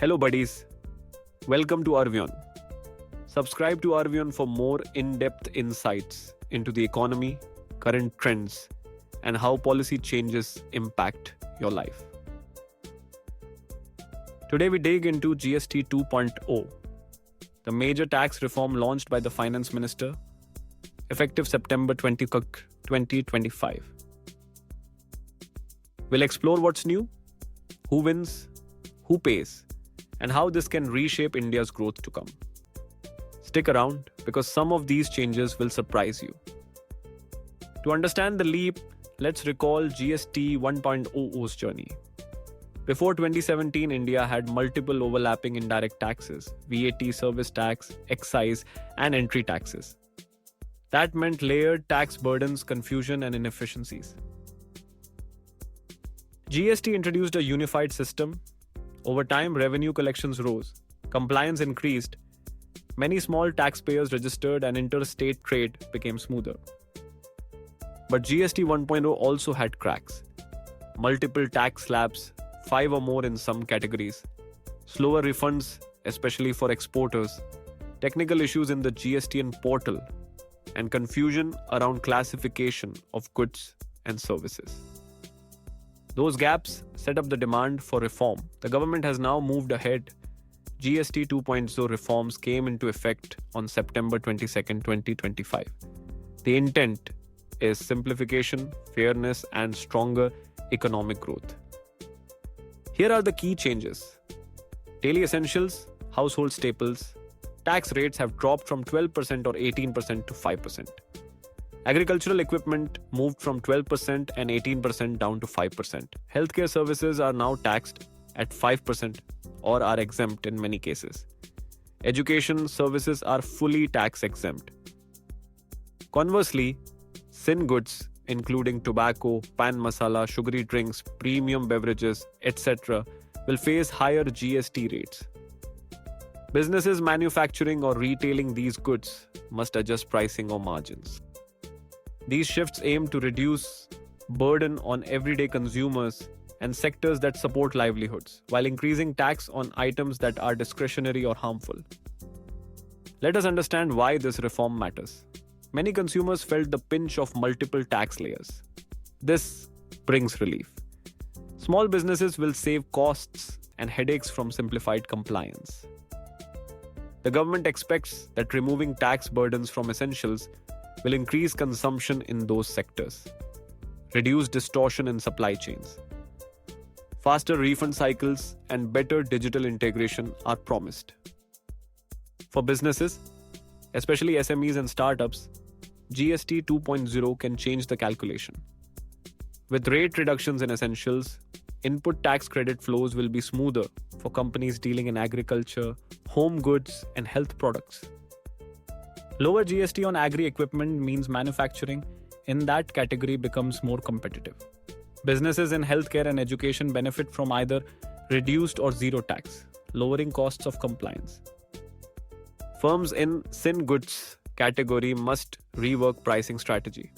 Hello, buddies. Welcome to Arvion. Subscribe to Arvion for more in depth insights into the economy, current trends, and how policy changes impact your life. Today, we dig into GST 2.0, the major tax reform launched by the Finance Minister, effective September 2025. We'll explore what's new, who wins, who pays, and how this can reshape India's growth to come. Stick around because some of these changes will surprise you. To understand the leap, let's recall GST 1.0's journey. Before 2017, India had multiple overlapping indirect taxes, VAT, service tax, excise, and entry taxes. That meant layered tax burdens, confusion, and inefficiencies. GST introduced a unified system. Over time, revenue collections rose, compliance increased, many small taxpayers registered, and interstate trade became smoother. But GST 1.0 also had cracks. Multiple tax slabs, 5 or more in some categories, slower refunds, especially for exporters, technical issues in the GSTN portal, and confusion around classification of goods and services. Those gaps set up the demand for reform. The government has now moved ahead. GST 2.0 reforms came into effect on September 22, 2025. The intent is simplification, fairness, and stronger economic growth. Here are the key changes. Daily essentials, household staples, tax rates have dropped from 12% or 18% to 5%. Agricultural equipment moved from 12% and 18% down to 5%. Healthcare services are now taxed at 5% or are exempt in many cases. Education services are fully tax exempt. Conversely, sin goods, including tobacco, pan masala, sugary drinks, premium beverages, etc., will face higher GST rates. Businesses manufacturing or retailing these goods must adjust pricing or margins. These shifts aim to reduce burden on everyday consumers and sectors that support livelihoods, while increasing tax on items that are discretionary or harmful. Let us understand why this reform matters. Many consumers felt the pinch of multiple tax layers. This brings relief. Small businesses will save costs and headaches from simplified compliance. The government expects that removing tax burdens from essentials will increase consumption in those sectors, reduce distortion in supply chains. Faster refund cycles and better digital integration are promised. For businesses, especially SMEs and startups, GST 2.0 can change the calculation. With rate reductions in essentials, input tax credit flows will be smoother for companies dealing in agriculture, home goods, and health products. Lower GST on agri equipment means manufacturing in that category becomes more competitive. Businesses in healthcare and education benefit from either reduced or zero tax, lowering costs of compliance. Firms in sin goods category must rework pricing strategy.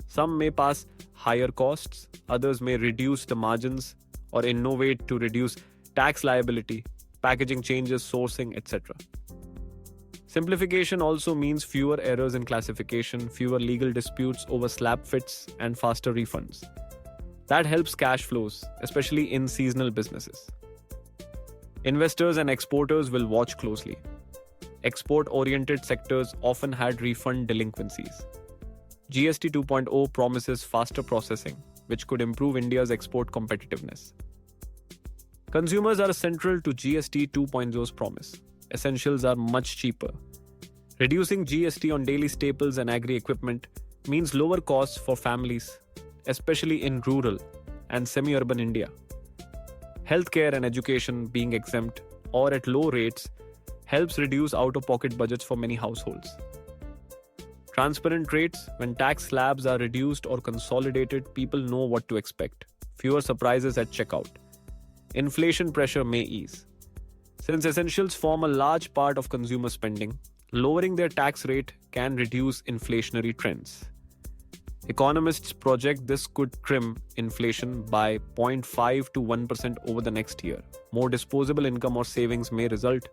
Some may pass higher costs, others may reduce the margins or innovate to reduce tax liability, packaging changes, sourcing, etc. Simplification also means fewer errors in classification, fewer legal disputes over slab fits, and faster refunds. That helps cash flows, especially in seasonal businesses. Investors and exporters will watch closely. Export-oriented sectors often had refund delinquencies. GST 2.0 promises faster processing, which could improve India's export competitiveness. Consumers are central to GST 2.0's promise. Essentials are much cheaper. Reducing GST on daily staples and agri equipment means lower costs for families, especially in rural and semi-urban India. Healthcare and education being exempt or at low rates helps reduce out-of-pocket budgets for many households. Transparent rates, when tax slabs are reduced or consolidated, people know what to expect. Fewer surprises at checkout. Inflation pressure may ease. Since essentials form a large part of consumer spending, lowering their tax rate can reduce inflationary trends. Economists project this could trim inflation by 0.5 to 1% over the next year. more disposable income or savings may result,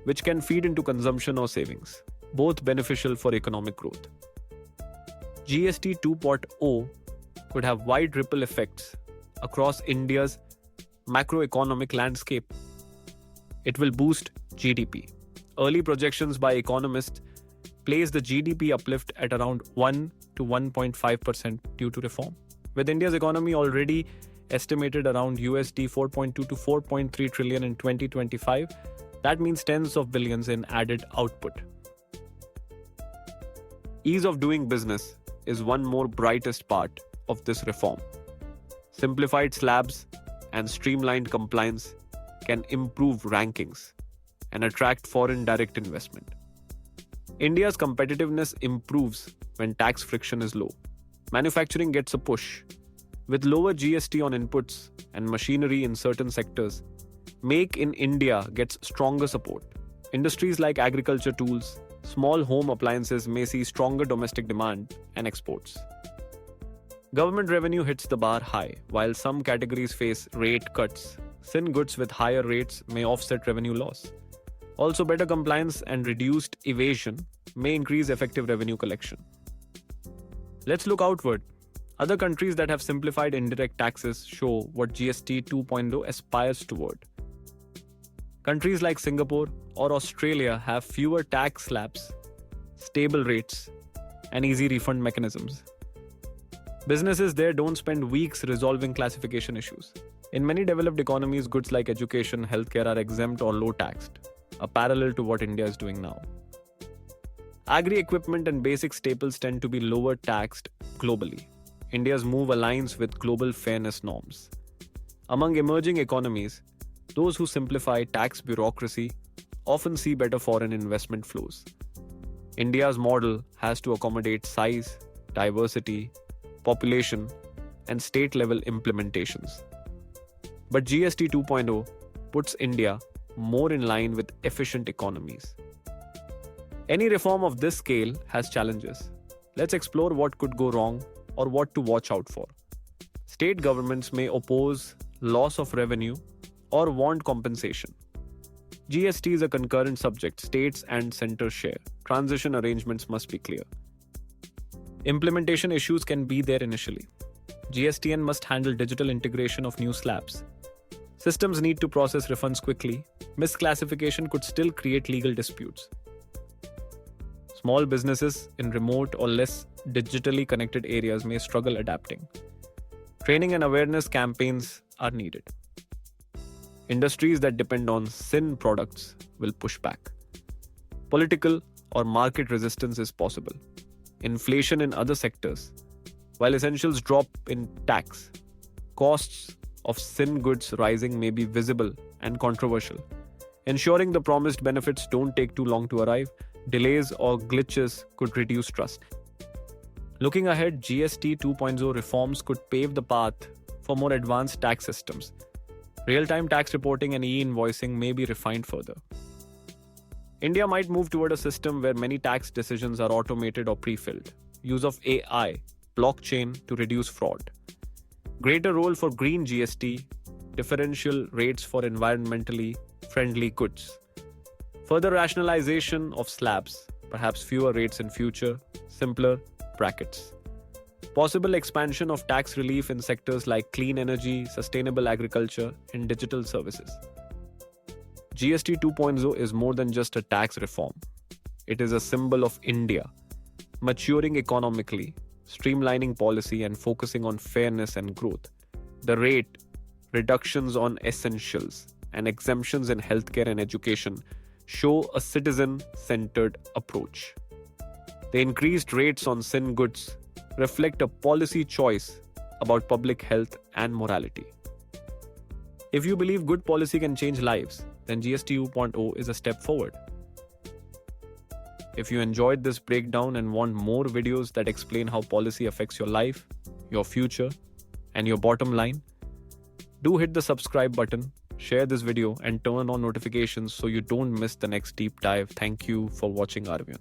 which can feed into consumption or savings, both beneficial for economic growth. GST 2.0 could have wide ripple effects across India's macroeconomic landscape. It will boost GDP. Early projections by economists place the GDP uplift at around 1 to 1.5% due to reform. With India's economy already estimated around USD 4.2 to 4.3 trillion in 2025, that means tens of billions in added output. Ease of doing business is one more brightest part of this reform. Simplified slabs and streamlined compliance can improve rankings and attract foreign direct investment. India's competitiveness improves when tax friction is low. Manufacturing gets a push. With lower GST on inputs and machinery in certain sectors, Make in India gets stronger support. Industries like agriculture tools, small home appliances may see stronger domestic demand and exports. Government revenue hits the bar high, while some categories face rate cuts. Thin goods with higher rates may offset revenue loss. Also, better compliance and reduced evasion may increase effective revenue collection. Let's look outward. Other countries that have simplified indirect taxes show what GST 2.0 aspires toward. Countries like Singapore or Australia have fewer tax slabs, stable rates, and easy refund mechanisms. Businesses there don't spend weeks resolving classification issues. In many developed economies, goods like education, healthcare are exempt or low taxed, a parallel to what India is doing now. Agri-equipment and basic staples tend to be lower taxed globally. India's move aligns with global fairness norms. Among emerging economies, those who simplify tax bureaucracy often see better foreign investment flows. India's model has to accommodate size, diversity, population, and state-level implementations. But GST 2.0 puts India more in line with efficient economies. Any reform of this scale has challenges. Let's explore what could go wrong or what to watch out for. State governments may oppose loss of revenue or want compensation. GST is a concurrent subject. States and centre share. Transition arrangements must be clear. Implementation issues can be there initially. GSTN must handle digital integration of new slabs. Systems need to process refunds quickly. Misclassification could still create legal disputes. Small businesses in remote or less digitally connected areas may struggle adapting. Training and awareness campaigns are needed. Industries that depend on sin products will push back. Political or market resistance is possible. Inflation in other sectors. While essentials drop in tax, costs of sin goods rising may be visible and controversial. Ensuring the promised benefits don't take too long to arrive, delays or glitches could reduce trust. Looking ahead, GST 2.0 reforms could pave the path for more advanced tax systems. Real-time tax reporting and e-invoicing may be refined further. India might move toward a system where many tax decisions are automated or pre-filled. Use of AI, blockchain to reduce fraud. Greater role for green GST, differential rates for environmentally friendly goods. Further rationalization of slabs, perhaps fewer rates in future, simpler brackets. Possible expansion of tax relief in sectors like clean energy, sustainable agriculture, and digital services. GST 2.0 is more than just a tax reform. It is a symbol of India, maturing economically, streamlining policy, and focusing on fairness and growth. The rate, reductions on essentials, and exemptions in healthcare and education show a citizen-centered approach. The increased rates on sin goods reflect a policy choice about public health and morality. If you believe good policy can change lives, then GST 2.0 is a step forward. If you enjoyed this breakdown and want more videos that explain how policy affects your life, your future, and your bottom line, do hit the subscribe button, share this video, and turn on notifications so you don't miss the next deep dive. Thank you for watching Arvion.